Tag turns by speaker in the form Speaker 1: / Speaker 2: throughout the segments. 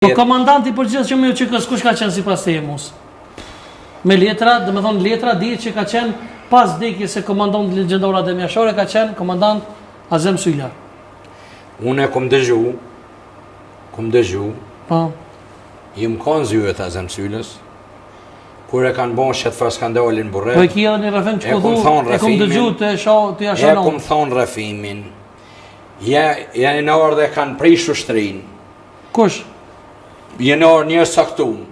Speaker 1: Po komandanti përgjithshëm i ÇK-s kush ka qenë sipas teje mos? Me letra, domethënë letra dihet që ka qenë pas vdekjes së komandantit legjendor Adem Jashore ka qenë komandant Azem Sylla.
Speaker 2: Unë kom dëgju.
Speaker 1: Po.
Speaker 2: Jem kanë zyret Azem Syllës. Kur e kanë bën shet far skandalin burrë.
Speaker 1: Po e kia në rrafim që po e kom dëgju të ja
Speaker 2: shoh. E kom thon rrafimin. Ja në orë dhe kanë prish ushtrin.
Speaker 1: Kush?
Speaker 2: Jenar një saktum.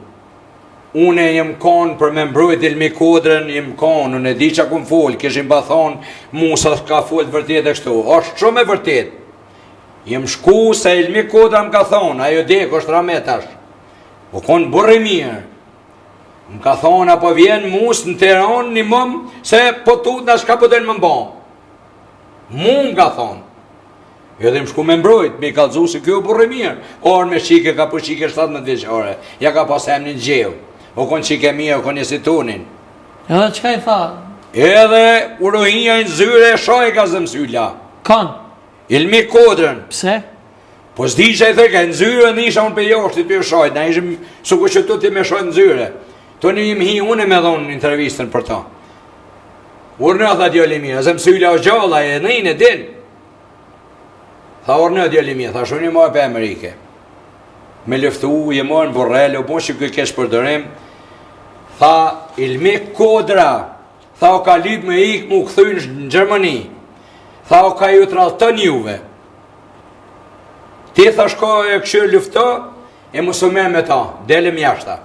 Speaker 2: Une jem konë për me mbrojt Ilmi Kodrën, jem konë, unë e di që akun folë, këshim ba thonë, Musa ka folë vërtet e kështu. Ashtë shumë e vërtet. Jem shku se Ilmi Kodrë më ka thonë, ajo dek është rametash. Po konë burri mirë. Më ka thonë, apo vjen Musë në Teran një mëmë, se po tut në shka po del më mba. Mu më ka thonë. Edhe më shku me mbrojt, me i kalzu se kjo burri mirë. Orë me shike, ka po shike 17 vjeqare. Ja ka pas emnin gjeu. O konë shike mirë, o konë njësi tunin.
Speaker 1: Edhe qka i tha?
Speaker 2: Edhe urohinja i në zyre e shoj ka Azem Sylla.
Speaker 1: Kanë?
Speaker 2: Ilmi Kodrën.
Speaker 1: Pse?
Speaker 2: Po s'di që i thëke, në zyre në isha unë për joshtit për shojt. Na ishim suku që tu ti me shojt në zyre. To një im hi une me dhonë në intervistën për ta. Urnë tha djali mirë, Azem Sylla o gjalla e nëjnë e din. Tha orë në djali mirë, tha shumë një marë për Amerike. Me lëftu, je marë në borrele, u bon që këj kesh përdërim. Tha, Ilmi Kodra, tha o ka lyp me ikë mu këthynë në Gjermani. Tha o ka ju të rallëtën juve. Ti tha shko e këshirë lufto, e mësume me ta, delim jashta.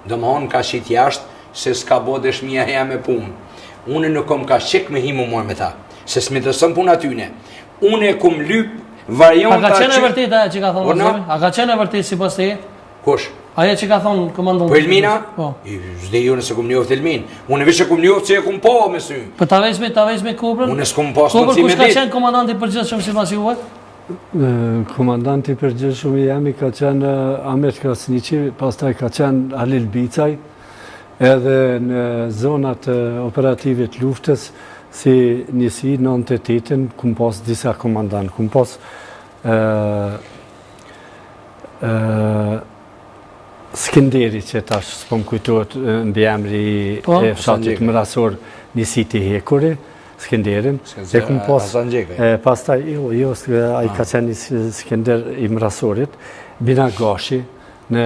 Speaker 2: Dëmohon ka shqit jashtë, se s'ka bo dëshmija ja me punë. Une nuk kom ka shqik me himu morë me ta, se s'mi të sëm punë atyne. Une kom lyp varianta...
Speaker 1: A ka qenë e vërtet aja që ka thonë Azemi? A ka qenë e vërtet si pas teje?
Speaker 2: Kush?
Speaker 1: Aja që ka thonë komandon?
Speaker 2: Po Ilmina?
Speaker 1: Po.
Speaker 2: Zde ju nëse kom njoft Ilmin. Une vishë kom njoft që e kom po me sy.
Speaker 1: Po ta veç me Kobrën?
Speaker 2: Une s'kom pas më si me dit.
Speaker 1: Kush ka qenë komandanti përgjithshëm si pas juve?
Speaker 3: Komandanti përgjithshëm i jemi ka qenë Ahmet Krasniqi, pastaj ka qenë Halil Bicaj, edhe në zonat operative të luftës, si njësi 98-ën, kum pas disa komandant, kum pas Skenderi që tash s'pom kujtohet mbi emri e fshatit mërasor njësit i Hekuri, Skenderin, e kum pas, pastaj, jo, a i ka qenë Skender i mërasorit, Bina Gashi, në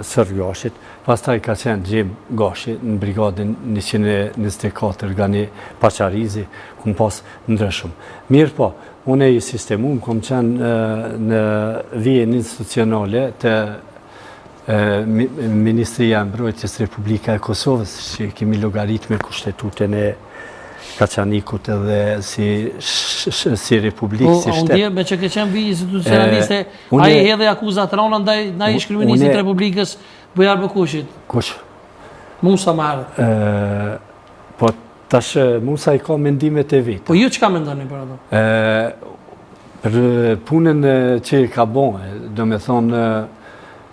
Speaker 3: Sër Gashit, pastaj ka qenë Gjim Gashi në brigadin 124 gani Pacharizi, kum pas ndryshëm. Mirë po, une i sistemum, kom qenë në vijen institucionale të Ministria Mbrojtjes Republika e Kosovës, që kemi logaritme kushtetutën e Kaçanikut edhe si republikë, si shtetë.
Speaker 1: Unë me që ke qenë vi institucionaliste, a i hedhe akuzat rona ndaj shkryeministit Republikës Bujar Bëkushit?
Speaker 3: Kush?
Speaker 1: Musa Marë.
Speaker 3: Po tash Musa i ka mendimet e vetë.
Speaker 1: Po ju që ka mendoni për ato?
Speaker 3: Për punën që ka bone, do me thonë,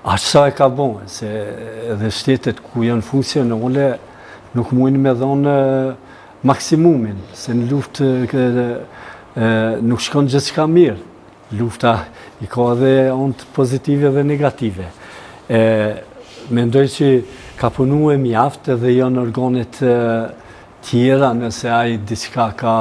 Speaker 3: aqësa e ka bone, se edhe shtetet ku janë funksionale nuk mujnë me dhonë maksimumin, se në luft nuk shkon gjithë shka mirë. Lufta i ka edhe ontë pozitive dhe negative. Mendoj që ka punu e mjaftë edhe janë organet tjera nëse ai diçka ka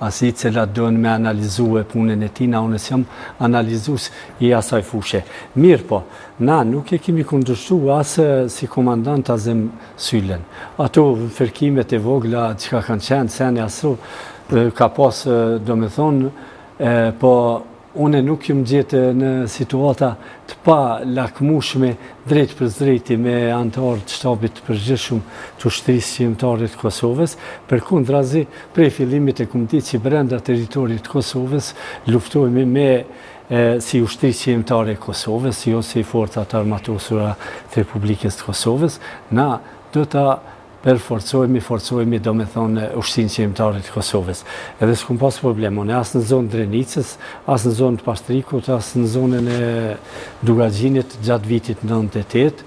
Speaker 3: asi cilat dojnë me analizu e punën e tina, unë s'jam analizus i asaj fushe. Mirë po, na nuk e kemi kundërshtu asë si komandant Azem Syllën. Ato fërkimet e vogla që ka kanë qenë, sene aso ka pas, do me thonë, po une nuk jëm gjithë në situata të pa lakmushme drejt për drejti me antarë të shtabit përgjithshëm të ushtrisë qimtarit të Kosovës, për kundrazi prej fillimit e kumti që brenda teritorit të Kosovës luftojme me si ushtrisë qimtare e Kosovës, jo si forcat armatosura të Republikës të Kosovës, na do të forcojmi do me thonë ushtrinë qimtarit të Kosovës. Edhe s'kum pas problemone, asë në zonë Drenicës, asë në zonë të Pashtrikut, asë në zonën e Dugagjinit gjatë vitit 98,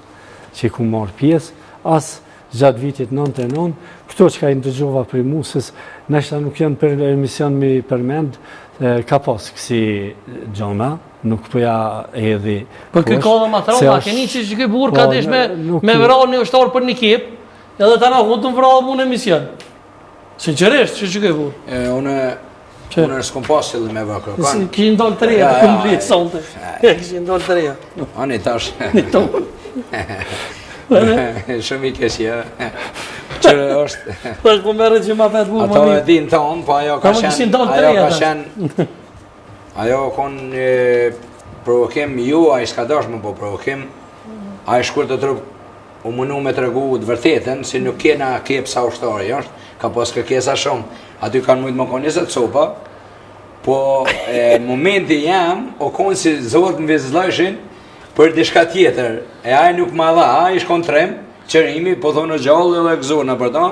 Speaker 3: që ku marrë pjesë, asë gjatë vitit 99, këto që ka i ndëgjova për Musës, nështë nuk janë për emision mi përmend, ka pas kësi gjona, nuk përja edhi.
Speaker 1: Për këtë ka dhe matrona, keni që ky burr ka desh me vrarë një ushtar për një kep, edhe ta na hunë të vrarë mu në emision. Sinqerisht, që ky burr.
Speaker 2: Unë s'kom pas edhe me vë kërkan.
Speaker 1: Kishin dalë të reja, të këmblit sonte. Kishin dalë të reja.
Speaker 2: Ani tash. Shumë i keqja. Qërë është...
Speaker 1: Tash po merret që ma fet burr më
Speaker 2: Ato
Speaker 1: mirë.
Speaker 2: e din tonë, po ajo ka shenë... Ajo konë provokim ju, a i s'ka dash më po provokim, a i shkur të u mënu me të regu të vërtetën, si nuk kena kep sa ushtari, ka pas kërkesa shumë, aty kanë mujtë më konë 20 sopa, po momenti jam, o konë si zotë në vizlojshin, për dishka tjetër, e a i nuk ma dha, a i shkon trem, qërimi, po thonë gjallë edhe gëzona për ta,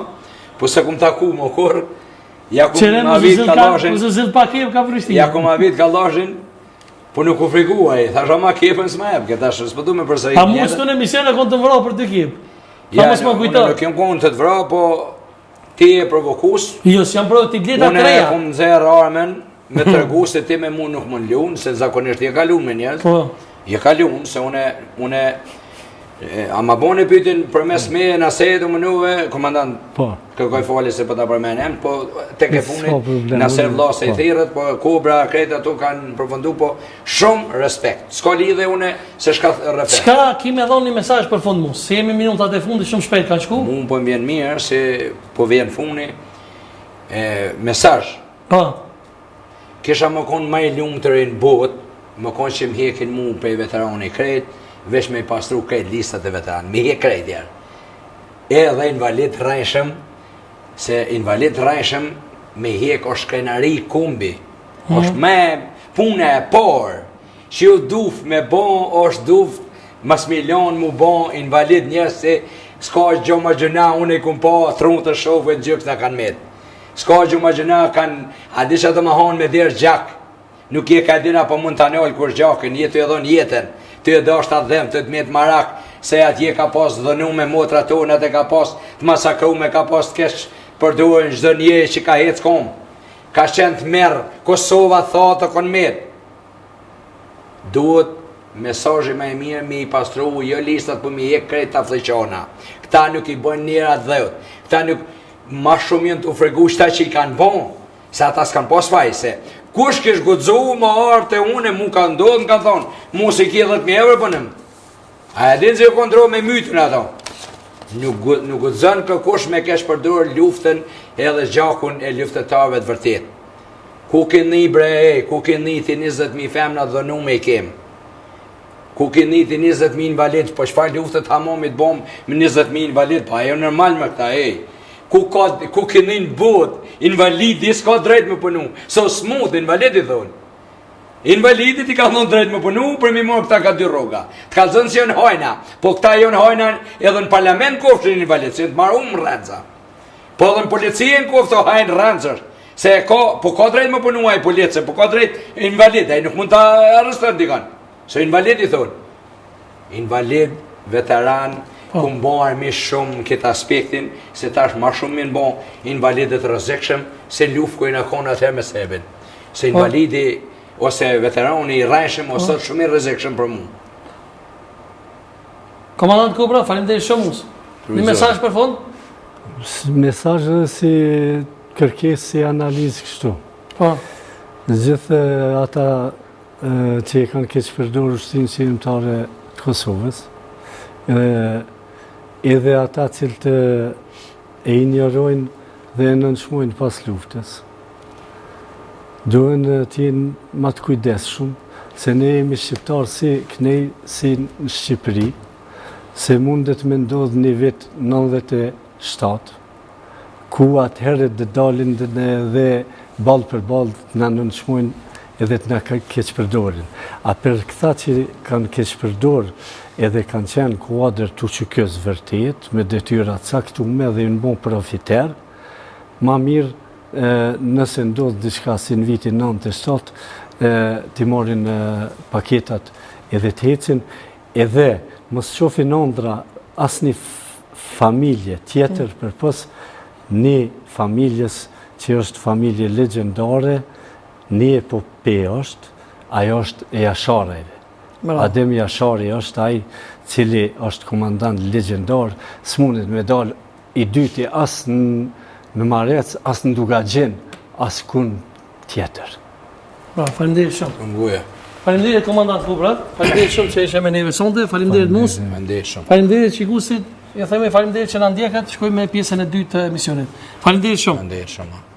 Speaker 2: po se kum taku më kur, ja ku ma vit kallashin, po nuk u frikuaj, thasha ma kepën s'ma jep, këta s'pëtu me përsa i
Speaker 1: njëtë. A mu s'tu në emision e konë të vra për të kep?
Speaker 2: Ja, unë nuk jem konë të të vra, po ti e provokus.
Speaker 1: Jo, s'jam provo t'i bleta të reja.
Speaker 2: Unë e kom zerë armen, me të regu se ti me mu nuk më n'lunë, se zakonisht je kalun me njerës. Je kalun, se une a ma bone pytin për mes me në asetë u mënuve, komandant, kërkoj fali se për ta përmenem, po tek e funit, në asetë vlasë i thirët, po Kobra, krejtë ato kanë përfundu, po shumë respekt. S'ka lidhe une se shka rëpet.
Speaker 1: Qka kime dhonë një mesazh për fund mu? Se jemi minutat e fundi shumë shpejt kanë shku?
Speaker 2: Mu po m'vjen mirë, se po vjen fundi, mesazh. Kisha më konë ma i lumë të rinë bot, më konë që m'hekin mu për i veterani krejt, vesh me i pastru krejt listat e veteranë, mi hek krejt jarë. Edhe invalid rajshëm, se invalid rajshëm me hek është krenari kumbi, është me pune e parë, që ju duf me bon, është duf mas milion mu bon invalid njërë, se s'ka gjo ma gjëna, unë i kum pa trunë të shofë e në gjyks në kanë metë. S'ka gjo ma gjëna, a di që të më hanë me dherë gjak, nuk je ka dina po mund të anëllë kur gjakën, jetu e dhonë jetën, të e dashtë atë dhemë, të të metë marak, se atje ka pas dhënu me motra tonët e ka pas të masakru me ka pas të kesh përdojnë gjdo nje që ka hecë kom. Ka qenë të merë, Kosova thatë të konë metë. Duhet mesazhi më i mirë me i pastru, jo listat për mi hek krejt të fleqona. Këta nuk i bojnë njëra dheut. Këta nuk ma shumë jënë të fregu qëta që i kanë bon, se ata s'kanë pas fajse. Kush kish guxu më artë e une, mu ka ndodhë, më kanë thonë, mu si kje 10.000 euro pënëm. A e din që ju kontrol me mytën ato. Nuk guxon kush me kesh përdor luftën edhe gjakun e luftetarëve të vërtet. Ku keni bre, ku keni ti 20.000 femna dhënu me i kem. Ku keni ti 20.000 invalid, po çfarë luftet hamomit bom me 20.000 invalid, pa ajo normal me këta, Ku keni në botë, invalidi s'ka drejt me punu, so smut, invalidi thonë. Invalidit i ka thonë drejt me punu, për mi morë këta ka 2 rroga. Të ka zënë si janë hajna, po këta janë hajna edhe në parlament kofshin invalid, si në të marru më rëndza. Po edhe në policia në kofto hajnë rëndëzër, se po ka drejt me punu a i policia, po ka drejt invalid, a i nuk mund të arrestën dikon. So invalidi thonë. Invalid, veteran, ku më bon armi shumë në këtë aspektin, se tash ma shumë minë bon invalidet rëzikshëm, se luft ku i në konë atëher me sebin. Se invalidi, ose veterani i rajshëm, ose shumë i rëzikshëm për mu.
Speaker 1: Komandant Kobra, faleminderit shumë. Një mesazh për fund?
Speaker 3: Mesazh si kërkesë si analizë kështu. Në gjithë ata që e kanë keq përdorur shtinë qërimtare të Kosovës, edhe ata cilët e injorojnë dhe e nënshmojnë pas luftës. Duhen të jenë më të kujdesshëm, se ne jemi shqiptarë si kënej si në Shqipëri, se mundet me ndodhë një vit 97, ku atëherët dhe dalin dhe balë për balë të në nënshmojnë edhe të në keq përdorin. A për këta që kanë keq përdor edhe kanë qenë kuadrë të qykës vërtet, me detyra caktume dhe në bon profiter, ma mirë nëse ndodhë diçka si në vitin 97, t'i morin paketat edhe t'hecin, edhe mos qofin ëndra asni familje tjetër përpos një familjes që është familje legjendare, një epope është, ajo është e Jashari.
Speaker 1: Bravo.
Speaker 3: Adem Jashari është ai cili është komandant legjendar, s'mundet me dalë i dyti as në Marec, as në Dugagjen, as kun tjetër.
Speaker 1: Bravo, faleminderit shumë.
Speaker 2: Nguja.
Speaker 1: Faleminderit komandant Kubra, faleminderit shumë që ishe me neve sonte, faleminderit Mus,
Speaker 2: Faleminderit shumë.
Speaker 1: faleminderit qikusit, ja themi faleminderit që na ndjekat, shkojmë me pjesën e dytë të emisionit. Faleminderit shumë.
Speaker 2: Faleminderit shumë.